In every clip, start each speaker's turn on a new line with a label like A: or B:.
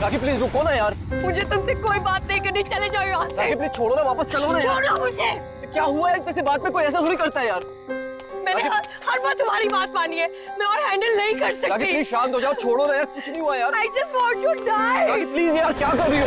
A: राखी please रुको ना यार।
B: मुझे तुमसे कोई बात नहीं करनी, चले जाओ यहाँ से।
A: राखी प्लीज छोड़ो ना, वापस चलो ना यार।
B: छोड़ो मुझे।
A: क्या हुआ है, किसी बात पे कोई ऐसा थोड़ी करता है यार।
B: मैंने हर बार तुम्हारी बात मानी है, मैं और हैंडल नहीं कर सकती।
A: राखी प्लीज शांत हो जाओ, छोड़ो ना यार, कुछ नहीं हुआ यार।
B: I just want to die।
A: Rakhi please यार, क्या कर रही हो?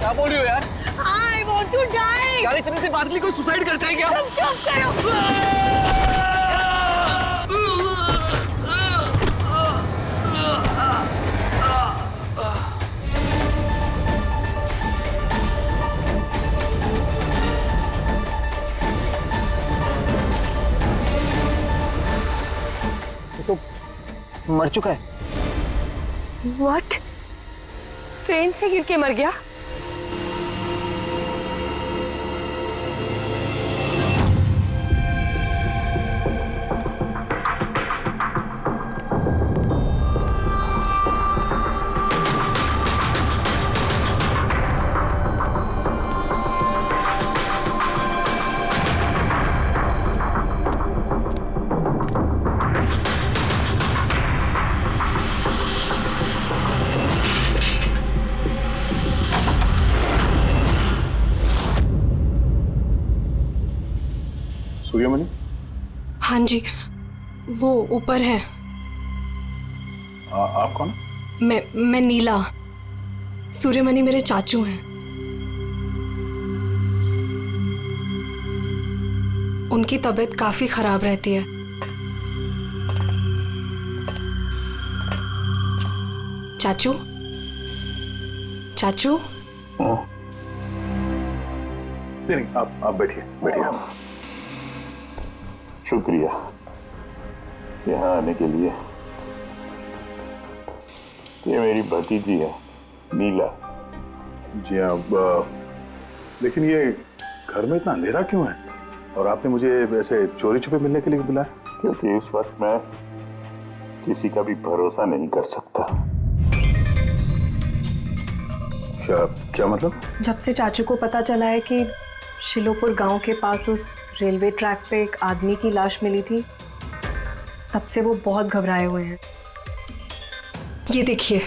A: क्या बोल रही हो यार?
B: I want to die।
A: यार इतने से बात के लिए कोई सुसाइड करता है क्या?
B: तुम चुप करो।
A: तो मर चुका है।
B: What? ट्रेन से गिर के मर गया?
C: सूर्यमणि?
B: हाँ जी, वो ऊपर है।
C: आप कौन?
B: मैं नीला। सूर्यमणि मेरे चाचू हैं। उनकी तबीयत काफी खराब रहती है। चाचू, चाचू।
C: नहीं, आप बैठिए बैठिए।
D: शुक्रिया यहाँ आने के लिए। ये मेरी भतीजी है नीला।
C: जी हाँ, लेकिन ये घर में इतना अंधेरा क्यों है? और आपने मुझे वैसे चोरी छुपे मिलने के लिए बुलाया?
D: क्योंकि इस वक्त मैं किसी का भी भरोसा नहीं कर सकता।
C: क्या मतलब?
E: जब से चाचू को पता चला है कि शिलोपुर गांव के पास उस रेलवे ट्रैक पे एक आदमी की लाश मिली थी, तब से वो बहुत घबराए हुए हैं।
B: ये देखिए।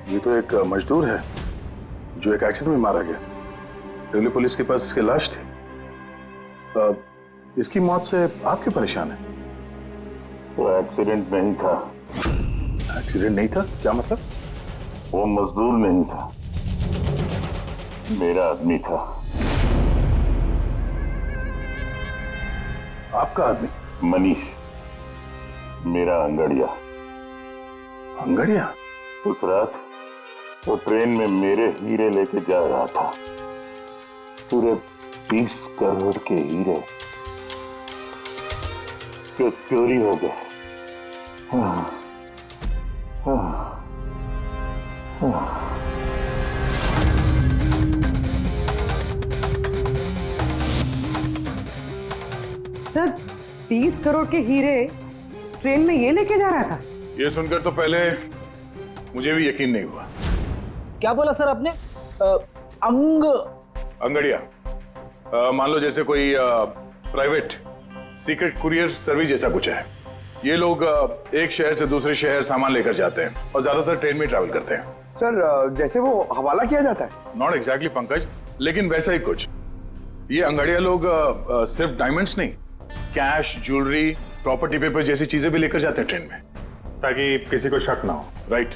C: ये तो एक मजदूर है जो एक एक्सीडेंट में मारा गया। रेलवे पुलिस के पास इसकी लाश थी। इसकी मौत से आप क्यों परेशान हैं?
D: वो एक्सीडेंट नहीं था।
C: एक्सीडेंट नहीं था? क्या मतलब?
D: वो मजदूर नहीं था, मेरा आदमी था।
C: आपका आदमी?
D: मनीष, मेरा अंगड़िया।
C: अंगड़िया?
D: उस रात वो ट्रेन में मेरे हीरे लेके जा रहा था। पूरे 20 करोड़ के हीरे जो चोरी हो गए।
F: सर, 20 करोड़ के हीरे ट्रेन में ये लेके जा रहा था?
C: ये सुनकर तो पहले मुझे भी यकीन नहीं हुआ।
A: क्या बोला सर आपने?
C: अंगड़िया मान लो जैसे कोई प्राइवेट सीक्रेट कुरियर सर्विस जैसा कुछ है। ये लोग एक शहर से दूसरे शहर सामान लेकर जाते हैं और ज्यादातर ट्रेन में ट्रैवल करते हैं।
G: सर, जैसे वो हवाला किया जाता है?
C: नॉट एग्जैक्टली पंकज, लेकिन वैसा ही कुछ। ये अंगड़िया लोग सिर्फ डायमंड्स नहीं, कैश, ज्वेलरी, प्रॉपर्टी पेपर जैसी चीजें भी लेकर जाते हैं ट्रेन में, ताकि किसी को शक ना हो। राइट?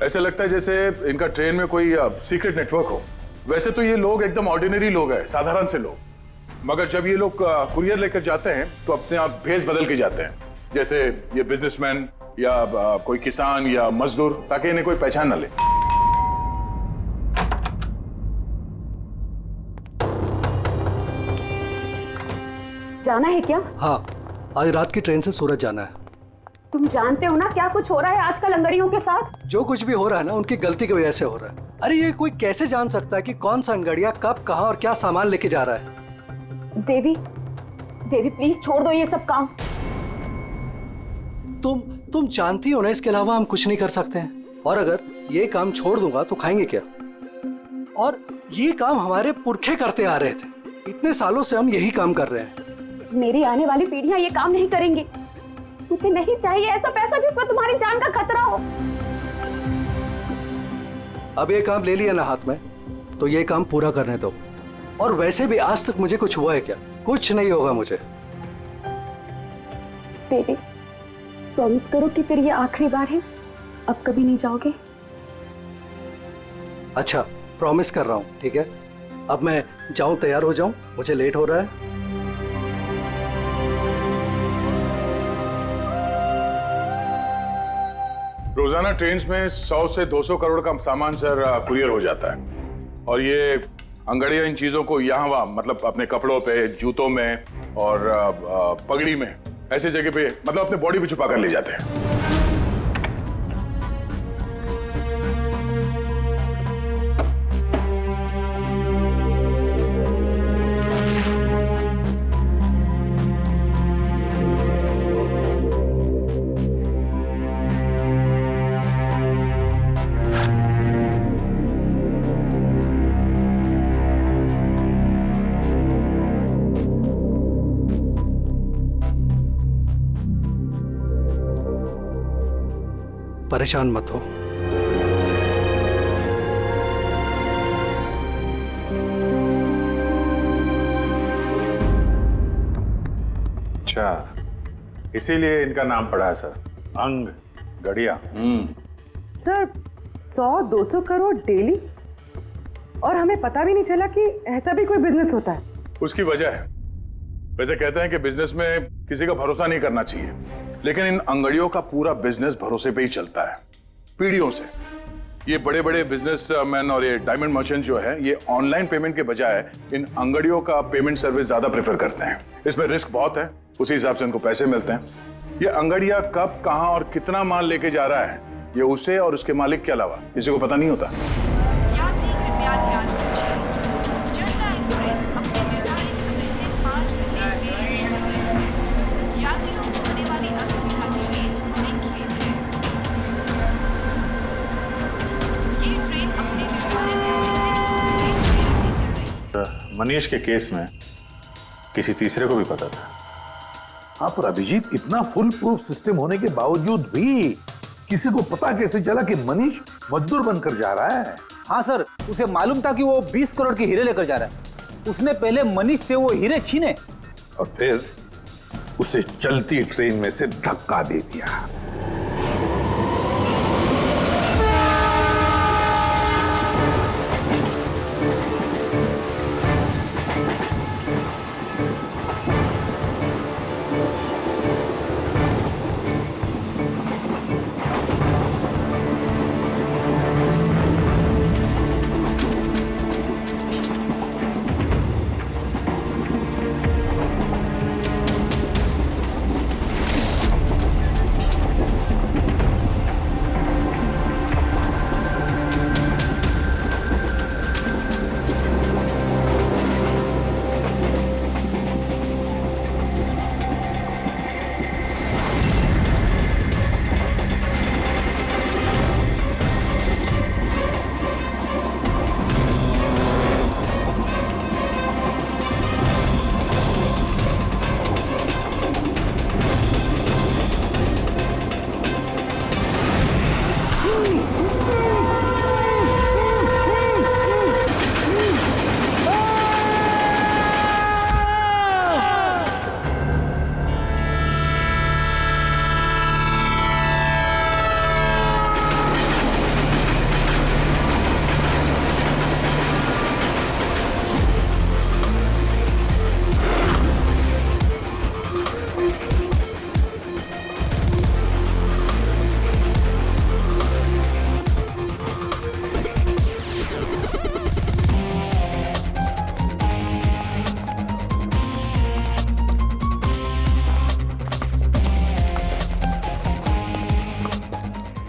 C: ऐसा लगता है जैसे इनका ट्रेन में कोई सीक्रेट नेटवर्क हो। वैसे तो ये लोग एकदम ऑर्डिनरी लोग हैं, साधारण से लोग, मगर जब ये लोग कुरियर लेकर जाते हैं तो अपने आप भेष बदल के जाते हैं, जैसे ये बिजनेसमैन या कोई किसान या मजदूर, ताकि इन्हें कोई पहचान ना ले।
E: जाना है क्या?
A: हाँ,
H: आज रात की ट्रेन से सूरत जाना है।
B: तुम जानते हो ना क्या कुछ हो रहा है आजकल अंगड़ियों के साथ।
H: जो कुछ भी हो रहा है ना उनकी गलती की वजह से हो रहा है। अरे ये कोई कैसे जान सकता है कि कौन सा अंगड़िया कब कहाँ और क्या सामान लेके जा रहा है।
B: देवी, देवी प्लीज छोड़ दो ये सब काम।
H: तुम जानती हो ना, इसके अलावा हम कुछ नहीं कर सकते हैं। और अगर ये काम छोड़ दूंगा तो खाएंगे क्या? और ये काम हमारे पुरखे करते आ रहे थे, इतने सालों से हम यही काम कर रहे हैं।
B: मेरी आने वाली पीढ़ियां ये काम नहीं करेंगी। मुझे नहीं चाहिए ऐसा पैसा जिसमें तुम्हारी जान का खतरा हो।
H: अब ये काम ले लिया ना हाथ में, तो ये काम पूरा करने दो। और वैसे भी आज तक मुझे कुछ हुआ है क्या? कुछ नहीं होगा मुझे।
B: देवी प्रॉमिस करो कि फिर ये आखिरी बार है, अब कभी नहीं जाओगे।
H: अच्छा प्रॉमिस कर रहा हूँ, ठीक है। अब मैं जाऊं, तैयार हो जाऊं, मुझे लेट हो रहा है।
C: रोजाना ट्रेन में 100 से 200 करोड़ का सामान सर कुरियर हो जाता है। और ये अंगड़िया इन चीजों को यहाँ वहाँ, मतलब अपने कपड़ों पे, जूतों में और पगड़ी में, ऐसी जगह पे, मतलब अपने बॉडी पे छुपा कर ले जाते हैं।
H: परेशान मत हो।
C: अच्छा, इसीलिए इनका नाम पड़ा है सर, अंग गड़िया।
F: सर 100-200 करोड़ डेली, और हमें पता भी नहीं चला कि ऐसा भी कोई बिजनेस होता है।
C: उसकी वजह है, वैसे कहते हैं कि बिजनेस में किसी का भरोसा नहीं करना चाहिए, लेकिन इन अंगड़ियों का पूरा बिजनेस भरोसे पे ही चलता है, पीढ़ियों से। ये बड़े बड़े बिजनेसमैन और ये डायमंड मर्चेंट जो है, ये ऑनलाइन पेमेंट के बजाय इन अंगड़ियों का पेमेंट सर्विस ज्यादा प्रेफर करते हैं। इसमें रिस्क बहुत है, उसी हिसाब से उनको पैसे मिलते हैं। ये अंगड़िया कब, कहां और कितना माल लेके जा रहा है, ये उसे और उसके मालिक के अलावा किसी को पता नहीं होता।
I: यात्री कृपया ध्यान दीजिए, जनता एक्सप्रेस अपने निर्धारित समय से 5 घंटे देरी से चल रही है। यात्रियों को होने वाली असुविधा के लिए हमें खेद है। ये ट्रेन अपने निर्धारित समय से 2 घंटे देरी से चल रही है।
C: मनीष के केस में किसी तीसरे को भी पता था।
D: हाँ पर अभिजीत, इतना फुल प्रूफ सिस्टम होने के बावजूद भी किसी को पता कैसे चला कि मनीष मजदूर बनकर जा रहा है?
A: हाँ सर, उसे मालूम था कि वो 20 करोड़ के हीरे लेकर जा रहा है। उसने पहले मनीष से वो हीरे छीने
D: और फिर उसे चलती ट्रेन में से धक्का दे दिया।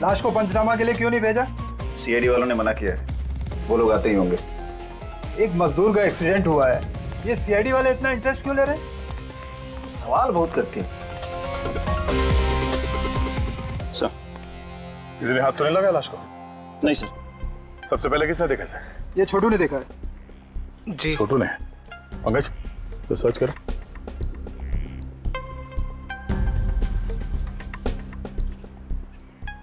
G: लाश को पंचनामा के लिए क्यों नहीं भेजा?
J: सीआईडी वालों ने मना किया है, वो लोग आते ही होंगे।
G: एक मजदूर का एक्सीडेंट हुआ है, ये सीआईडी वाले इतना इंटरेस्ट क्यों ले रहे हैं?
J: सवाल बहुत करते हैं। सर,
C: किसी ने हाथ तो नहीं लगाया लाश को?
J: नहीं सर।
C: सबसे पहले किसने देखा सर?
G: ये छोटू ने देखा है।
H: जी
C: छोटू ने। पंकज, तो सर्च करो।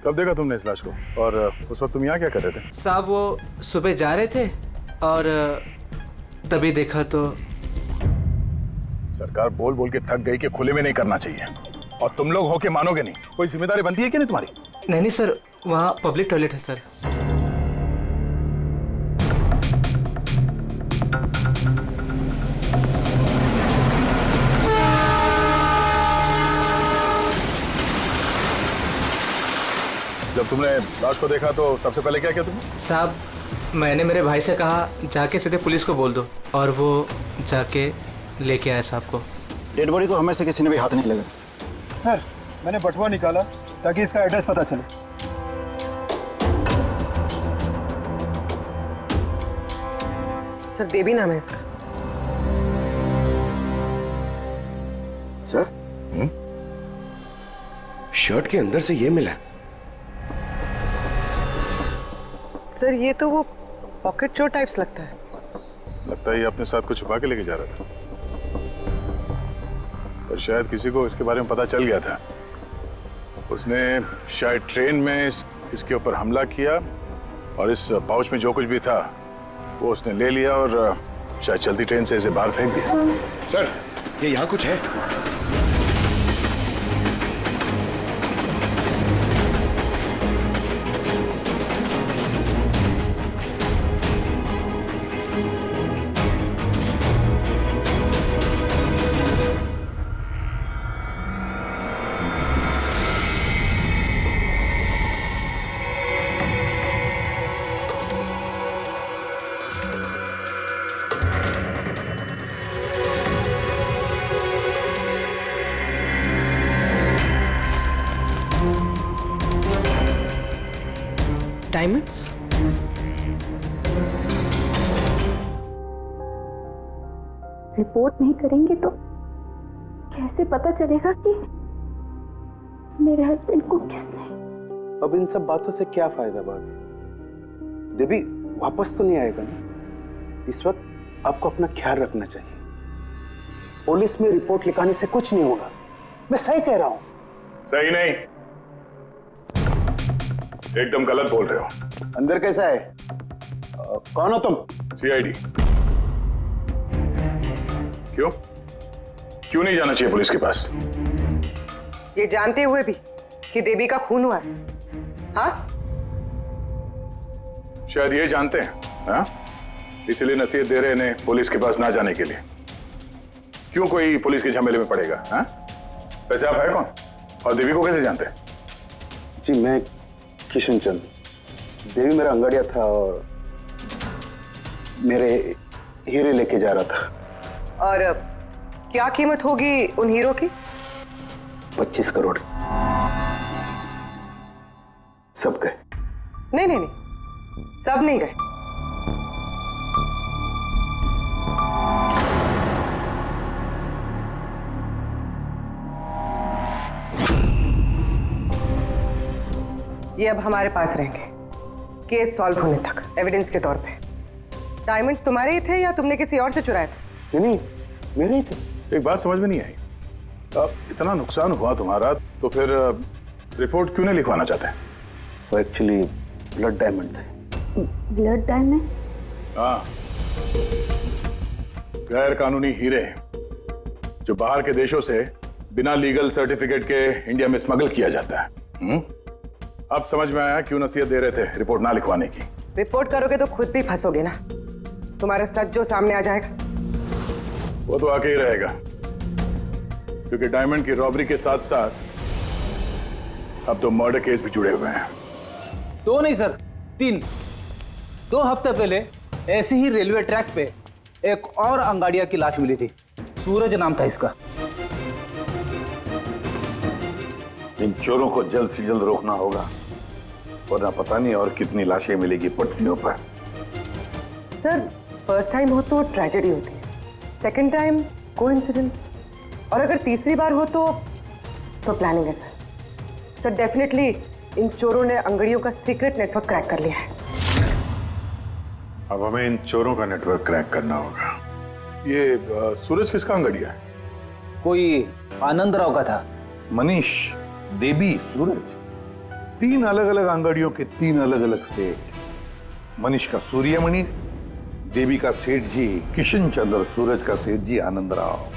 C: कब देखा तुमने इस लाश को? और उस वक्त तुम यहाँ क्या कर रहे थे?
K: साहब वो सुबह जा रहे थे और तभी देखा तो।
C: सरकार बोल बोल के थक गई कि खुले में नहीं करना चाहिए, और तुम लोग हो के मानोगे नहीं। कोई जिम्मेदारी बनती है कि नहीं तुम्हारी?
K: नहीं सर, वहाँ पब्लिक टॉयलेट है सर।
C: जब तुमने लाश को देखा तो सबसे पहले क्या किया तुमने?
K: साहब मैंने मेरे भाई से कहा जाके सीधे पुलिस को बोल दो, और वो जाके लेके आए साहब को।
J: डेड बॉडी को हमें से किसी ने भी हाथ नहीं लगा।
G: है, मैंने बटुआ निकाला ताकि इसका एड्रेस पता चले।
F: सर देवी नाम है इसका।
D: सर, शर्ट के अंदर से ये मिला।
F: सर ये तो वो पॉकेट चोर टाइप्स लगता है।
C: लगता है ये अपने साथ कुछ छुपा के लेके जा रहा था, पर शायद किसी को इसके बारे में पता चल गया था। उसने शायद ट्रेन में इसके ऊपर हमला किया, और इस पाउच में जो कुछ भी था वो उसने ले लिया और शायद चलती ट्रेन से इसे बाहर फेंक दिया।
D: सर, ये यहाँ कुछ है?
F: डायमंड्स?
B: रिपोर्ट नहीं करेंगे तो कैसे पता चलेगा कि मेरे हस्बैंड को किसने?
L: अब इन सब बातों से क्या फायदा भाभी? देवी वापस तो नहीं आएगा ना? इस वक्त आपको अपना ख्याल रखना चाहिए। पुलिस में रिपोर्ट लिखाने से कुछ नहीं होगा। मैं सही कह रहा हूं।
C: सही नहीं, एकदम गलत बोल रहे हो।
L: अंदर कैसा है? कौन हो तुम?
C: सीआईडी। क्यों क्यों नहीं जाना चाहिए पुलिस के पास?
F: ये जानते हुए भी कि देवी का खून हुआ है? हाँ,
C: शायद ये जानते हैं, हाँ? इसलिए नसीहत दे रहे हैं इन्हें पुलिस के पास ना जाने के लिए। क्यों कोई पुलिस के झमेले में पड़ेगा? हाँ? वैसे आप है कौन, और देवी को कैसे जानते हैं?
L: जी मैं किशन चंद। देवी मेरा अंगड़िया था और मेरे हीरे लेके जा रहा था।
F: और क्या कीमत होगी उन हीरो की?
L: 25 करोड़। सब गए?
F: नहीं नहीं नहीं, सब नहीं गए। ये अब हमारे पास रहेंगे केस सॉल्व होने तक, एविडेंस के तौर पे। डायमंड्स तुम्हारे ही थे या तुमने किसी और से चुराए थे?
L: नहीं, मेरे ही थे।
C: एक बात समझ में नहीं आई, अब इतना नुकसान हुआ तुम्हारा तो फिर रिपोर्ट क्यों नहीं लिखवाना चाहते?
L: वो एक्चुअली ब्लड डायमंड थे।
B: Blood diamond?
C: हाँ, गैर कानूनी हीरे जो बाहर के देशों से बिना लीगल सर्टिफिकेट के इंडिया में स्मगल किया जाता है। अब समझ में आया क्यों नसीहत दे रहे थे रिपोर्ट ना लिखवाने की।
F: रिपोर्ट करोगे तो खुद भी फंसोगे ना, तुम्हारा सच जो सामने आ जाएगा।
C: वो तो आके ही रहेगा, क्योंकि डायमंड की रॉबरी के साथ साथ अब तो मर्डर केस भी जुड़े हुए हैं।
A: 2 नहीं सर, 3। 2 हफ्ते पहले ऐसे ही रेलवे ट्रैक पे एक और अंगाड़िया की लाश मिली थी। सूरज नाम था इसका।
D: इन चोरों को जल्द से जल्द रोकना होगा,
C: वरना पता नहीं और कितनी लाशें मिलेगी पटरियों पर।
F: सर फर्स्ट टाइम हो तो ट्रेजेडी होती है, सेकंड टाइम कोइंसिडेंस, और अगर तीसरी बार हो तो प्लानिंग है सर। सर डेफिनेटली इन चोरों ने अंगड़ियों का सीक्रेट नेटवर्क क्रैक कर लिया है।
C: अब हमें इन चोरों का नेटवर्क क्रैक करना होगा। ये सूरज किसका अंगड़िया है?
A: कोई आनंद राव का था।
C: मनीष, देवी, सूरज, 3 अलग अलग अंगड़ियों के 3 अलग अलग सेठ। मनीष का सूर्यमणि, देवी का सेठ जी किशन चंद्र, सूरज का सेठ जी आनंद राव।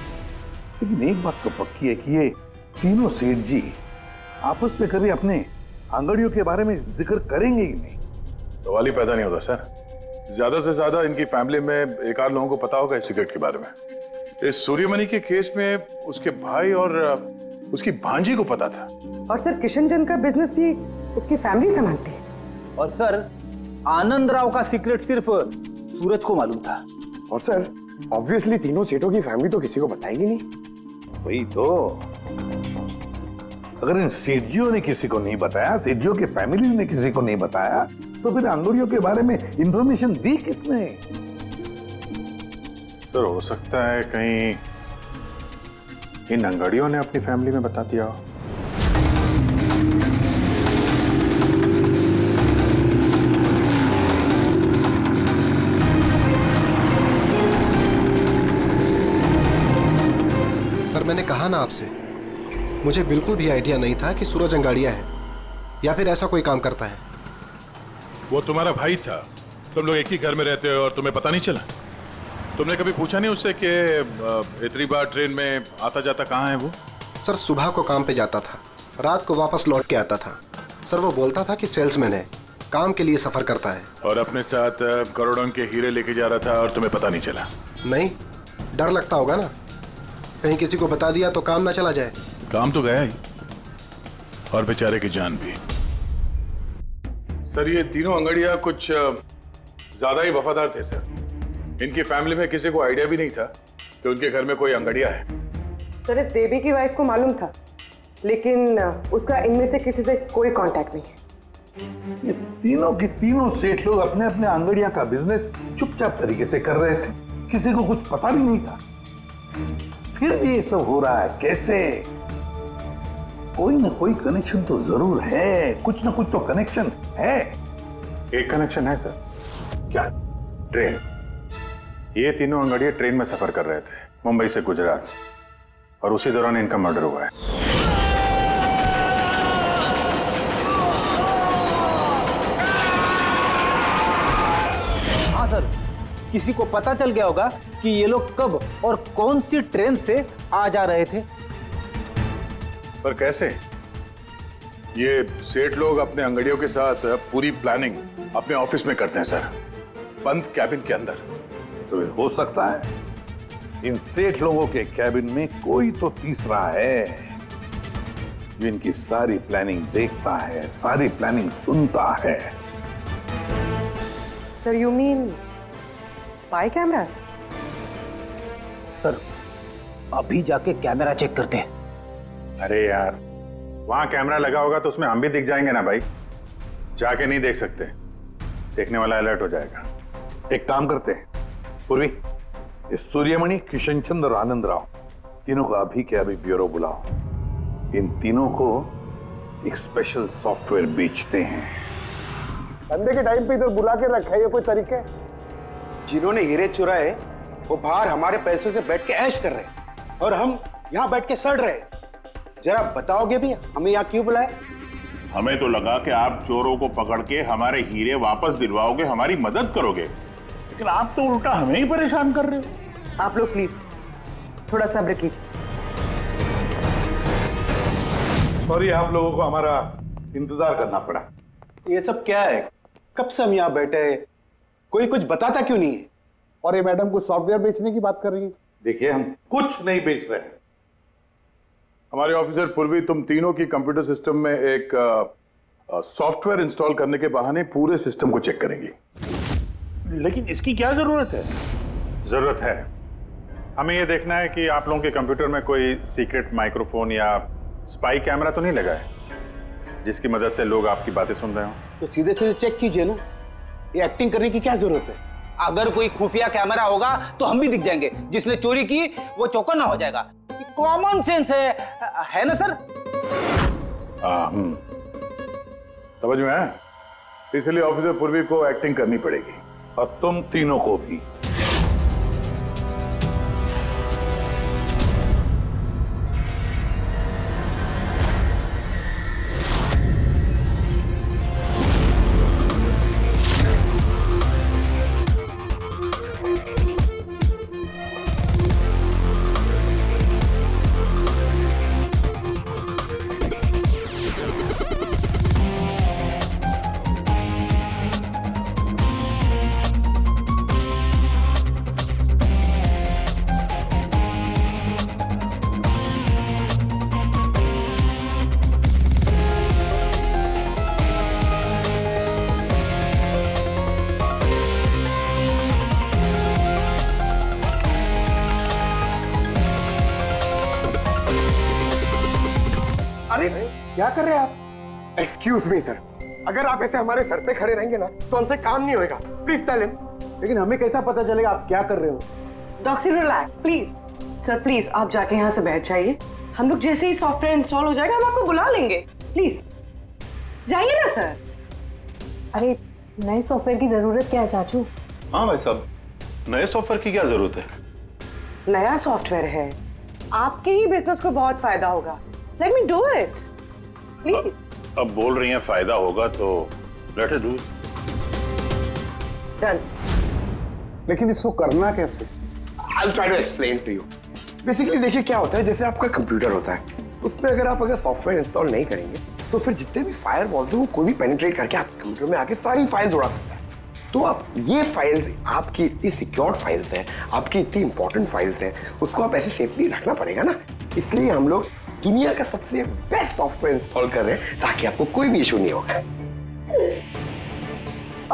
C: लेकिन एक बात तो पक्की है कि ये तीनों सेठ जी आपस में कभी अपने अंगड़ियों के बारे में जिक्र करेंगे ही नहीं। सवाल ही पैदा नहीं होता सर। ज्यादा से ज्यादा इनकी फैमिली में एक आध लोगों को पता होगा इस सिगरेट के बारे में। इस सूर्यमणि के केस में उसके भाई और उसकी भांजी को पता था।
F: और सर किशन चंद का बिजनेस भी उसकी फैमिली संभालती है।
A: और सर आनंद राव का सीक्रेट सिर्फ सूरज को मालूम था।
L: और सर ऑब्वियसली तीनों सेठों की फैमिली तो किसी को बताएगी नहीं।
C: वही तो, अगर इन सेठजियों ने किसी को नहीं बताया, सेठजियों के फैमिली ने किसी को नहीं बताया, तो फिर अंगड़ियों के बारे में इंफॉर्मेशन दी किसने? तो हो सकता है कहीं इन अंगड़ियों ने अपनी फैमिली में बता दिया हो।
M: सर मैंने कहा ना आपसे, मुझे बिल्कुल भी आइडिया नहीं था कि सूरज अंगाड़िया है या फिर ऐसा कोई काम करता है।
C: वो तुम्हारा भाई था, तुम लोग एक ही घर में रहते हो और तुम्हें पता नहीं चला? तुमने कभी पूछा नहीं उससे कि इतनी बार ट्रेन में आता जाता कहाँ है वो?
M: सर सुबह को काम पे जाता था, रात को वापस लौट के आता था। सर वो बोलता था कि सेल्समैन है, काम के लिए सफर करता है।
C: और अपने साथ करोड़ों के हीरे लेके जा रहा था और तुम्हें पता नहीं चला?
M: नहीं, डर लगता होगा ना, कहीं किसी को बता दिया तो काम ना चला जाए।
C: काम तो गया ही, और बेचारे की जान भी। सर ये तीनों अंगड़िया कुछ ज्यादा ही वफादार थे सर। इनकी फैमिली में किसी को आइडिया भी नहीं था कि उनके घर में कोई अंगड़िया है।
F: सर इस देवी की वाइफ को मालूम था, लेकिन उसका इनमें से किसी से कोई कांटेक्ट नहीं है।
C: ये तीनों के तीनों सेठ लोग अपने अपने अंगड़िया का बिजनेस चुपचाप तरीके से कर रहे थे, किसी को कुछ पता भी नहीं था। फिर ये सब हो रहा है कैसे? कोई ना कोई कनेक्शन तो जरूर है, कुछ ना कुछ तो कनेक्शन है। एक कनेक्शन है सर। क्या? ट्रेन। ये तीनों अंगड़िया ट्रेन में सफर कर रहे थे मुंबई से गुजरात, और उसी दौरान इनका मर्डर हुआ है।
A: हाँ सर, किसी को पता चल गया होगा कि ये लोग कब और कौन सी ट्रेन से आ जा रहे थे।
C: पर कैसे? ये सेठ लोग अपने अंगड़ियों के साथ पूरी प्लानिंग अपने ऑफिस में करते हैं सर, बंद कैबिन के अंदर। तो हो सकता है इन सेठ लोगों के कैबिन में कोई तो तीसरा है जो इनकी सारी प्लानिंग देखता है, सारी प्लानिंग सुनता है।
F: Sir you mean spy cameras?
A: Sir अभी जाके कैमरा चेक करते हैं।
C: अरे यार, वहां कैमरा लगा होगा तो उसमें हम भी दिख जाएंगे ना भाई। जाके नहीं देख सकते, देखने वाला अलर्ट हो जाएगा। एक काम करते हैं पूर्वी, इस सूर्यमणि, किशन चंद्र और आनंद राव तीनों को अभी के अभी ब्यूरो बुलाओ। इन तीनों को एक स्पेशल सॉफ्टवेयर बेचते हैं।
L: धंधे के टाइम पे इधर बुला के रखा है, ये कोई तरीके? जिन्होंने हीरे चुराए वो बाहर हमारे पैसों से बैठ के ऐश कर रहे हैं और हम यहाँ बैठ के सड़ रहे हैं। जरा बताओगे भी हमें यहाँ क्यों बुलाया?
D: हमें तो लगा कि आप चोरों को पकड़ के हमारे हीरे वापस दिलवाओगे, हमारी मदद करोगे, लेकिन आप तो उल्टा हमें ही परेशान कर रहे हो।
F: आप लोग प्लीज थोड़ा सब्र कीजिए।
C: सॉरी, आप लोगों को हमारा इंतजार करना पड़ा।
G: ये सब क्या है? कब से हम यहाँ बैठे हैं, कोई कुछ बताता क्यों नहीं है?
L: और ये मैडम को सॉफ्टवेयर बेचने की बात कर रही है।
C: देखिए, हम कुछ नहीं बेच रहे हैं। हमारे ऑफिसर पूर्वी तुम तीनों की कंप्यूटर सिस्टम में एक सॉफ्टवेयर इंस्टॉल करने के बहाने पूरे सिस्टम को चेक करेंगी।
D: लेकिन इसकी क्या जरूरत है?
C: जरूरत है, हमें यह देखना है कि आप लोगों के कंप्यूटर में कोई सीक्रेट माइक्रोफोन या स्पाई कैमरा तो नहीं लगा है जिसकी मदद से लोग आपकी बातें सुन रहे हो।
L: तो सीधे सीधे चेक कीजिए ना, ये एक्टिंग करने की क्या जरूरत है?
A: अगर कोई खुफिया कैमरा होगा तो हम भी दिख जाएंगे, जिसने चोरी की वो चौकन्ना हो जाएगा। कॉमन सेंस है ना सर?
C: समझ में आया? इसलिए ऑफिसर पूर्वी को एक्टिंग करनी पड़ेगी और तुम तीनों को भी।
N: अरे क्या कर रहे हैं आप? एक्सक्यूज मी सर, अगर आप ऐसे हमारे सर पे खड़े रहेंगे ना तो हमसे काम नहीं होएगा। Please tell him.
L: लेकिन हमें कैसा पता चलेगा आप क्या कर रहे हो?
F: Doctor relax please. Sir please आप जाके यहाँ से बैठ जाइए। हम लोग जैसे ही सॉफ्टवेयर इंस्टॉल हो जाएगा हम आपको बुला लेंगे। प्लीज जाइए ना सर।
E: अरे नए सॉफ्टवेयर की जरूरत क्या है चाचू?
D: हाँ भाई साहब, नए सॉफ्टवेयर की क्या जरूरत है?
F: नया सॉफ्टवेयर है, आपके ही बिजनेस को बहुत फायदा होगा। Let me do it please.
D: अब बोल रही हैं फायदा होगा तो let us do it.
F: Done.
L: लेकिन इसको करना कैसे?
N: I'll try to explain to you. Basically देखिए क्या होता है, जैसे आपका कंप्यूटर होता है, उसमें अगर सॉफ्टवेयर इंस्टॉल नहीं करेंगे तो फिर जितने भी फायरवॉल्स हैं वो कोई भी पेनिट्रेट करके आपके कंप्यूटर में आके सारी फाइल्स उड़ा सकता है। तो आप ये फाइल्स, आपकी इतनी सिक्योर्ड फाइल्स हैं, आपकी इतनी इंपॉर्टेंट फाइल्स हैं, उसको आप ऐसे सेफली रखना पड़ेगा ना। इसलिए हम लोग दुनिया का सबसे बेस्ट सॉफ्टवेयर इंस्टॉल कर रहे हैं ताकि आपको कोई भी इशू नहीं होगा।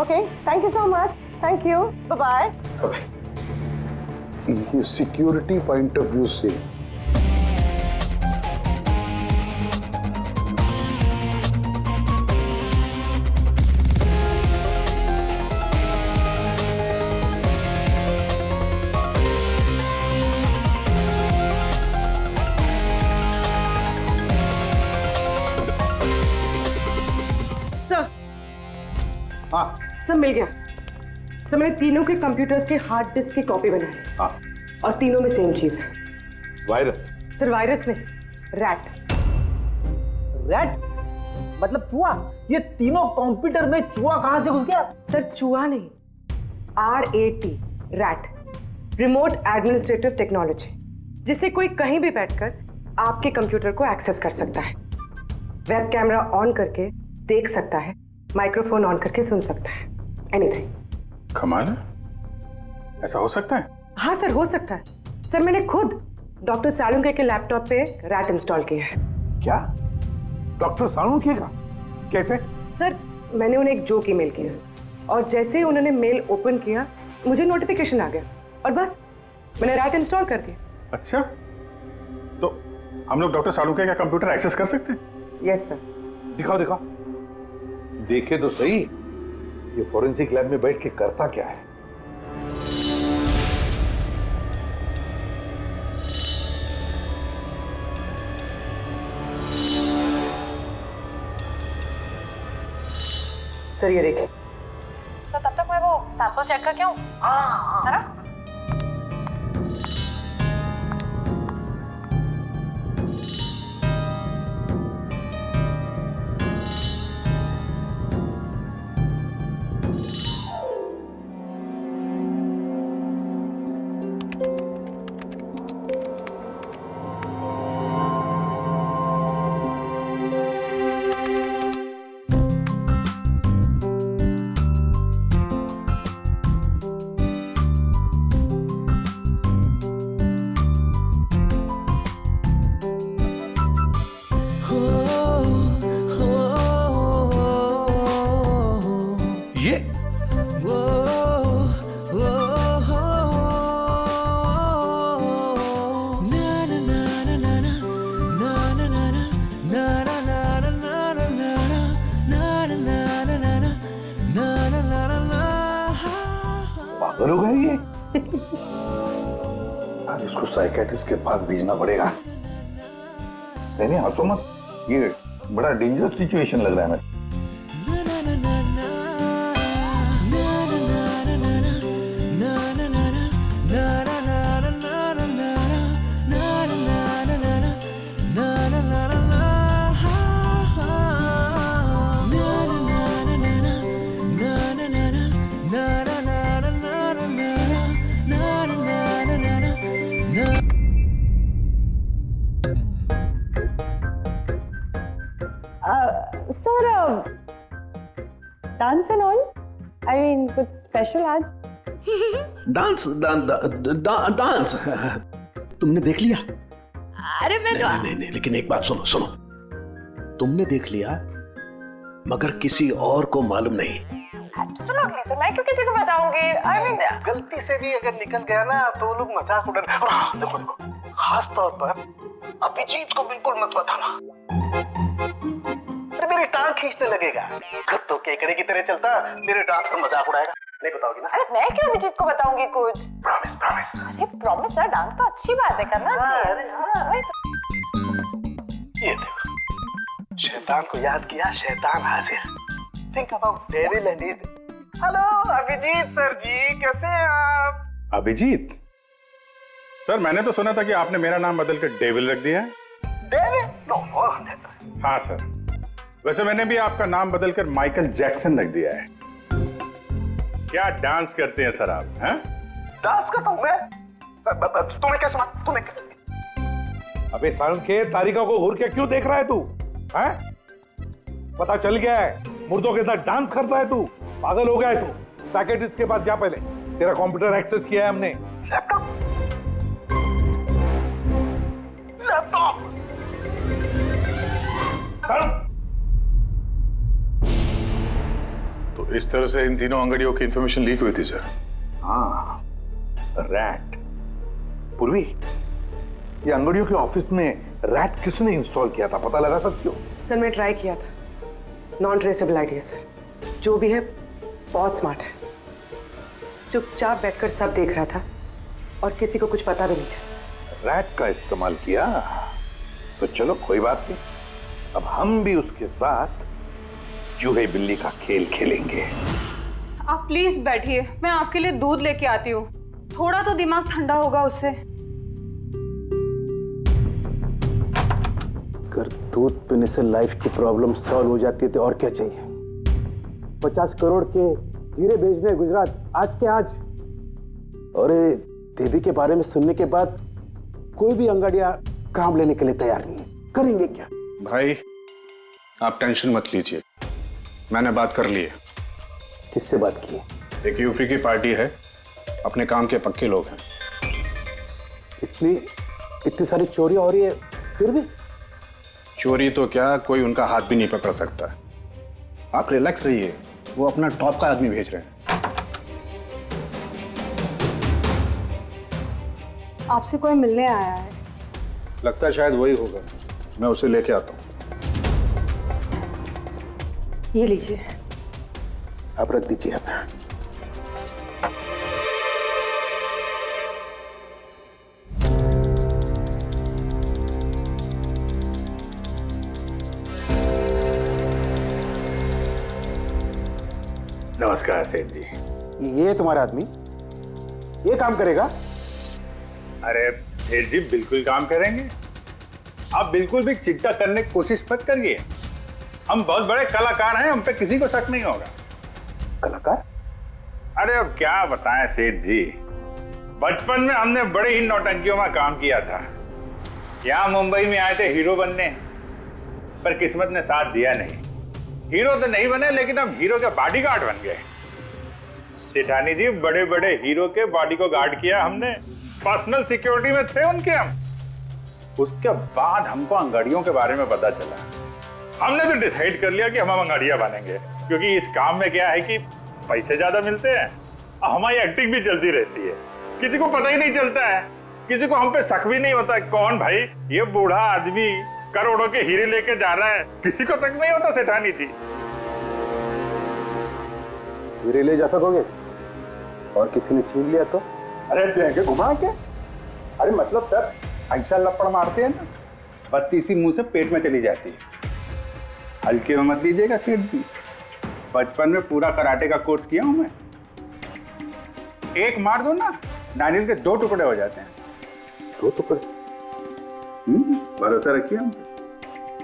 F: Okay, thank you so much. Thank you, bye bye.
L: ये सिक्योरिटी पॉइंट ऑफ व्यू से
F: सब मिल गया। सर मैंने तीनों के कंप्यूटर्स के हार्ड डिस्क की कॉपी बनाई।
C: हाँ।
F: और तीनों में सेम चीज है।
C: वायरस?
F: सर वायरस नहीं, रैट।
A: रैट मतलब चूहा? ये तीनों कंप्यूटर में चूहा कहां से घुस गया?
F: सर चूहा नहीं, RAT, rat, remote administrative technology, जिससे कोई कहीं भी बैठकर आपके कंप्यूटर को एक्सेस कर सकता है। वेब कैमरा ऑन करके देख सकता है, माइक्रोफोन ऑन करके सुन सकता है, एनीथिंग।
C: कमाल है, ऐसा हो सकता है?
F: हाँ सर हो सकता है। सर मैंने खुद डॉक्टर सालुंके के लैपटॉप पे रैट इंस्टॉल किया है।
L: क्या? डॉक्टर सालुंके का? कैसे?
F: सर मैंने उन्हें एक जोक ईमेल किया और जैसे ही उन्होंने मेल ओपन किया मुझे नोटिफिकेशन आ गया और बस मैंने रैट इंस्टॉल कर दिया।
C: अच्छा, तो हम लोग डॉक्टर सालुंके का कंप्यूटर एक्सेस कर सकते हैं?
F: Yes sir.
L: दिखाओ दिखाओ, देखे तो सही ये फोरेंसिक लैब में बैठ के करता क्या है।
F: सर ये देखिए।
O: तो तब तक मैं वो सैंपल चेक करके आऊं? है ना?
L: सर इसको साइकेट्रिस्ट के पास भेजना पड़ेगा।
C: नहीं हंसो मत, ये बड़ा डेंजरस सिचुएशन लग रहा है मुझे।
F: Sir dance and all, I mean कुछ स्पेशल आज?
D: डांस डांस तुमने देख लिया?
I: अरे मैं तो
D: नहीं, लेकिन एक बात सुनो सुनो, तुमने देख लिया मगर किसी और को मालूम नहीं।
O: एब्सोल्युटली सर, मैं क्यों किसी को बताऊंगी? आई मीन
M: गलती से भी अगर निकल गया ना तो वो लोग मजाक उड़ा। देखो देखो, खास तौर पर अभिजीत को बिल्कुल मत बताना, अरे मेरी टांग खींचने लगेगा। तो केकड़े की तरह चलता मेरे डांस पर मजाक उड़ाएगा। नहीं बताओगी ना?
O: अरे मैं क्यों अभिजीत को बताऊंगी कुछ?
M: Promise promise.
O: अरे प्रॉमिस सर, डांस तो अच्छी बात है, करना चाहिए।
M: ये देखो, शैतान को याद किया, शैतान हाजिर। Think about devil and his. Hello Abhijit sir ji, कैसे हैं आप?
C: अभिजीत सर, मैंने तो सुना था कि आपने मेरा नाम बदल कर डेविल रख दिया है।
M: डेविल? नो।
C: हाँ सर, वैसे मैंने भी आपका नाम बदलकर माइकल जैक्सन रख दिया है। क्या डांस करते हैं सर आप? हैं?
M: डांस करता हूं मैं? तुम्हें क्या सुना? तुम्हें क्या?
L: अबे सारण के तारिका को घूर के क्यों देख रहा है तू? हैं? पता चल गया है मुर्दों के साथ डांस करता है तू। पागल हो गया है तू। साइकियाट्रिस्ट के पास जा पहले, तेरा कंप्यूटर एक्सेस किया है हमने।
M: लैपटॉप लैपटॉप
C: तो इस तरह से इन तीनों अंगड़ियों की इंफॉर्मेशन लीक हुई थी सर।
L: हाँ, रैट। पूर्वी, ये अंगड़ियों के ऑफिस में रैट किसने इंस्टॉल किया था, पता लगा सकते हो?
F: सर मैं ट्राई किया था, नॉन ट्रेसेबल आईडी है सर। जो भी है बहुत स्मार्ट है, चुपचाप बैठकर सब देख रहा था और किसी को कुछ पता भी नहीं चला।
L: रैट का इस्तेमाल किया तो चलो कोई बात नहीं, अब हम भी उसके साथ चूहे बिल्ली का खेल खेलेंगे।
O: आप प्लीज बैठिए, मैं आपके लिए दूध लेके आती हूँ, थोड़ा तो दिमाग ठंडा होगा उससे।
L: अगर दूध पीने से लाइफ की प्रॉब्लम सॉल्व हो जाती है तो और क्या चाहिए? 50 करोड़ के हीरे भेजने गुजरात आज के आज। और देवी के बारे में सुनने के बाद कोई भी अंगाड़िया काम लेने के लिए तैयार नहीं है। करेंगे क्या?
P: भाई आप टेंशन मत लीजिए, मैंने बात कर ली है।
L: किससे बात की?
P: एक यूपी की पार्टी है, अपने काम के पक्के लोग हैं।
L: इतनी सारी चोरी हो रही है फिर भी?
P: चोरी तो क्या, कोई उनका हाथ भी नहीं पकड़ सकता है। आप रिलैक्स रहिए, वो अपना टॉप का आदमी भेज रहे हैं।
O: आपसे कोई मिलने आया है?
P: लगता है शायद वही होगा, मैं उसे लेके आता हूँ।
O: ये लीजिए।
L: आप रख दीजिए। आप
C: नमस्कार सेठ जी।
L: ये तुम्हारा आदमी ये काम करेगा?
C: अरे सेठ जी बिल्कुल काम करेंगे, आप बिल्कुल भी चिंता करने की कोशिश मत करिए। हम बहुत बड़े कलाकार हैं, हम पे किसी को शक नहीं होगा।
L: कलाकार?
C: अरे अब क्या बताएं सेठ जी, बचपन में हमने बड़े ही नौटंकियों में काम किया था। यहाँ मुंबई में आए थे हीरो बनने, पर किस्मत ने साथ दिया नहीं। हीरो तो नहीं बने, लेकिन हम हीरो के बॉडीगार्ड बन गए। सेठानी जी, बड़े बड़े हीरो के बॉडी को गार्ड किया हमने, पर्सनल सिक्योरिटी में थे उनके हम। उसके बाद हमको अंगाड़ियों के बारे में पता चला, हमने तो डिसाइड कर लिया कि हम अंगाड़िया बनेंगे, क्योंकि इस काम में क्या है कि पैसे ज्यादा मिलते हैं और हमारी एक्टिंग भी चलती रहती है। किसी को पता ही नहीं चलता है, किसी को हम पे शक भी नहीं होता। कौन भाई ये बूढ़ा आदमी करोड़ों के हीरे लेके जा रहा है, किसी को शक नहीं होता। सेठानी थी।
L: हीरे ले जा सकोगे और किसी ने छीन लिया तो? अरे लेके घुमा के अरे मतलब सर, ऐसा लपड़ मारते हैं ना, बत्ती सी मुंह से पेट में चली जाती है। हल्के में मत लीजिएगा सेठ जी, बचपन में पूरा कराटे का कोर्स किया हूं मैं। एक मार दो ना, नारियल के 2 टुकड़े हो जाते हैं।
D: 2 टुकड़े?
L: भरोसा रखिए हम।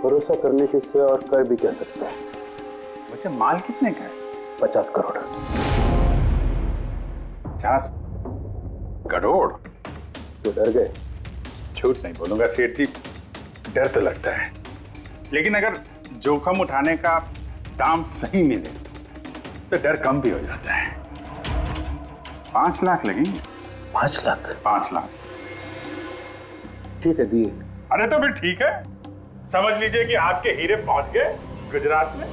D: भरोसा करने के सिवा और कर भी कह सकता है।
L: वैसे माल कितने का है?
D: 50 करोड़।
L: 50 करोड़?
D: तो डर गए?
L: झूठ नहीं बोलूंगा सेठ जी, डर तो लगता है, लेकिन अगर जोखिम उठाने का दाम सही मिले तो डर कम भी हो जाता है। 5 लाख लगेंगे।
D: 5 लाख?
L: 5 लाख।
D: ठीक है, दिए।
L: अरे तो फिर ठीक है, समझ लीजिए कि आपके हीरे पहुंच गए गुजरात में।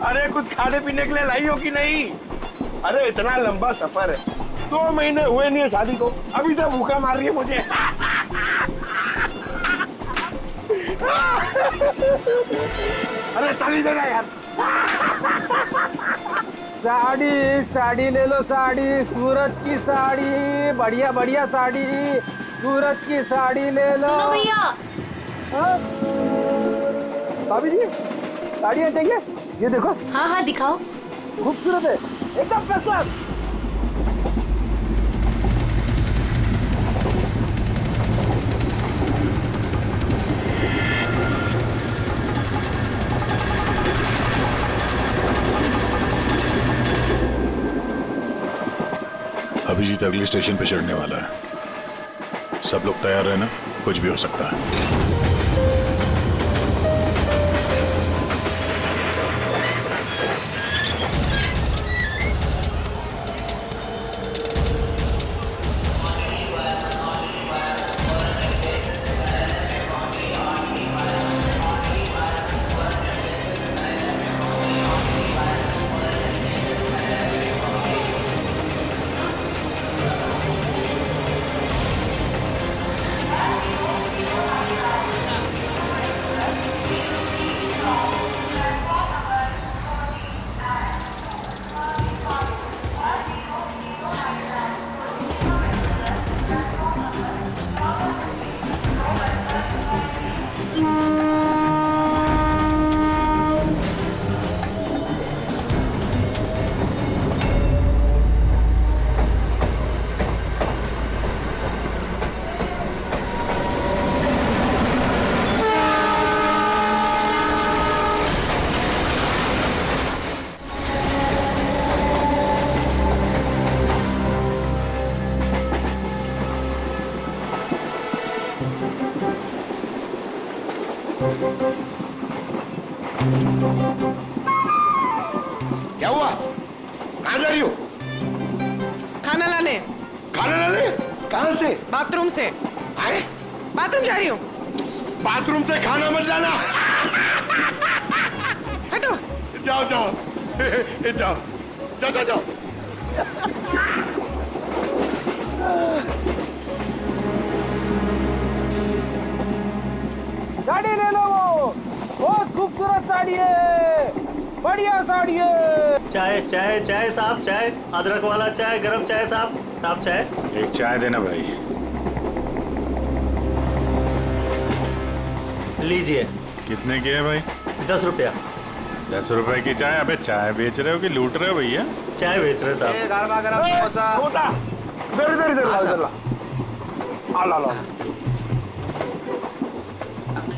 N: अरे कुछ खाने पीने के लिए लाई हो कि नहीं? अरे इतना लंबा सफर है, 2 महीने हुए नहीं है शादी को, अभी से भूखा मार रही है मुझे। अरे साड़ी देना यार।
A: साड़ी ले लो, साड़ी, सूरत की साड़ी, बढ़िया बढ़िया साड़ी, सूरत की साड़ी ले लो।
I: सुनो भैया।
A: हाँ? भाभी जी, साड़ियाँ देंगे? ये देखो।
I: हाँ हाँ दिखाओ।
A: खूबसूरत है, एकदम फर्स्ट क्लास।
C: अभिजीत अगले स्टेशन पे चढ़ने वाला है, सब लोग तैयार रहना, कुछ भी हो सकता है।
N: क्या हुआ? कहाँ जा रही हो?
F: खाना लाने।
N: खाना लाने? कहाँ से?
F: बाथरूम से।
N: आए?
F: बाथरूम जा रही हूँ।
N: बाथरूम से खाना मत लाना।
F: हटो।
N: जाओ जाओ जाओ जाओ जाओ जाओ।
A: साड़ी ले लो, वो बहुत खूबसूरत साड़ी है, बढ़िया साड़ी है।
Q: चाय चाय चाय साहब, चाय, अदरक वाला चाय, गरम चाय साहब। साहब चाय।
C: एक चाय देना भाई।
Q: लीजिए।
C: कितने की है भाई?
Q: 10 रुपया।
C: 10 रुपए की चाय? अबे चाय बेच रहे हो कि लूट रहे हो भैया?
Q: चाय बेच रहे साहब।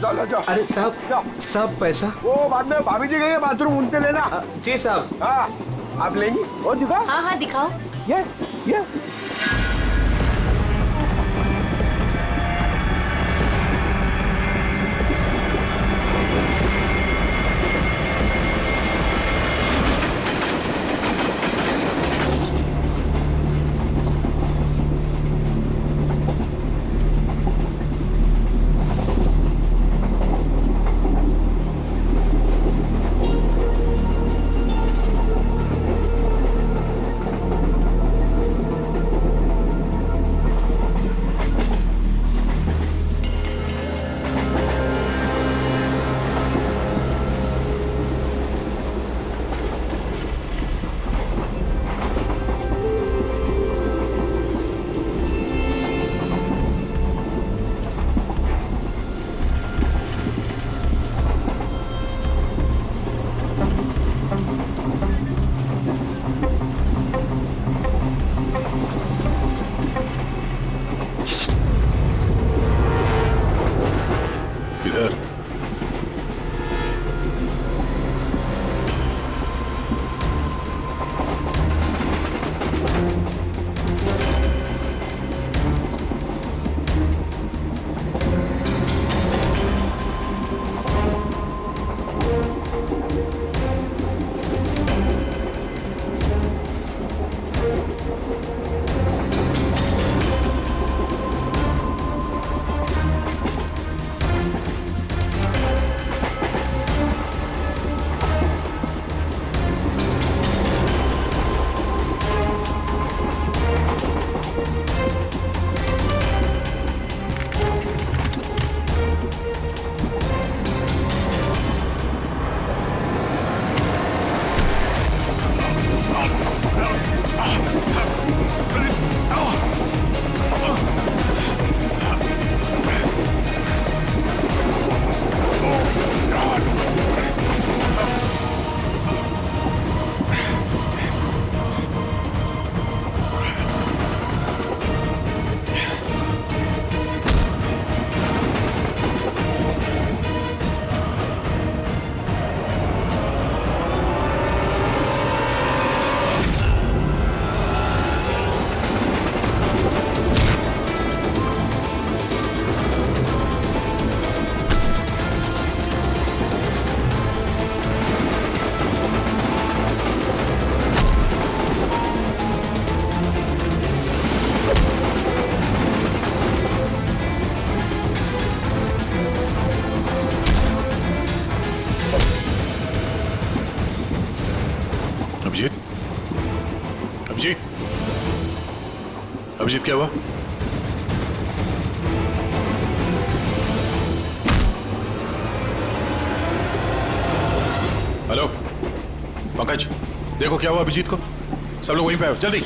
N: जाओ।
K: अरे साहब पैसा
N: वो बाद में भाभी जी गई है बाथरूम, उनसे लेना।
K: जी साहब।
N: हाँ आप लेंगी? और दिखा।
B: हाँ हाँ दिखाओ।
N: ये
C: इधर अभिजीत क्या हुआ? हेलो पंकज, देखो क्या हुआ अभिजीत को। सब लोग वहीं पे आओ जल्दी।